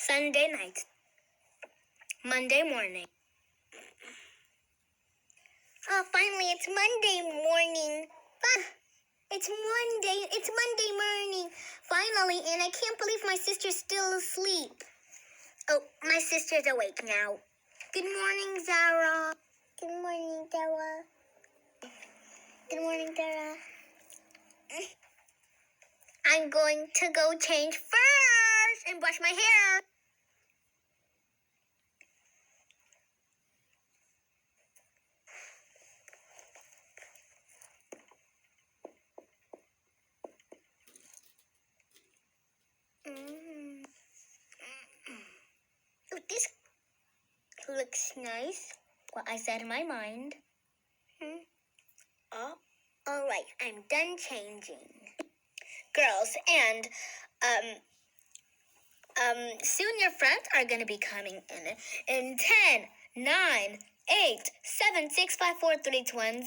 Sunday night. Monday morning. Oh, finally, it's Monday morning. It's Monday morning. Finally, and I can't believe my sister's still asleep. Oh, my sister's awake now. Good morning, Zara. Good morning, Dera. Good morning, Dera. I'm going to go change first and brush my hair. Oh, this looks nice. What I said in my mind. Oh, all right. I'm done changing. Girls, and soon your friends are gonna be coming in 10, 9, 8, 7, 6, 5, 4, 3, 2, 1, 0.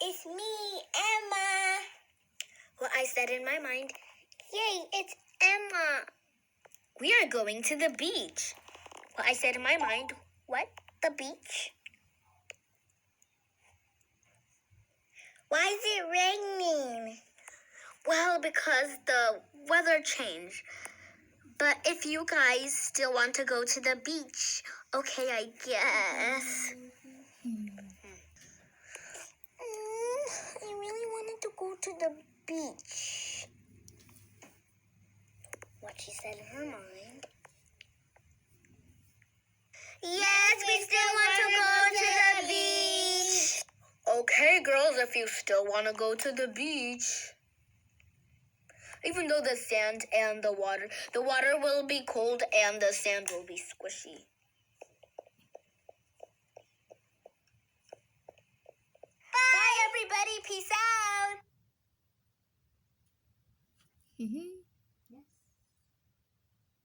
It's me, Emma. What I said in my mind. Yay, it's Emma. We are going to the beach. What I said in my mind. What? The beach? Why is it raining? Well, because the weather changed. But if you guys still want to go to the beach, okay, I guess. I really wanted to go to the beach. What she said in her mind. Yes, we still want to go to the beach. Okay, girls, if you still want to go to the beach. Even though the sand and the water will be cold and the sand will be squishy. Bye, everybody. Peace out.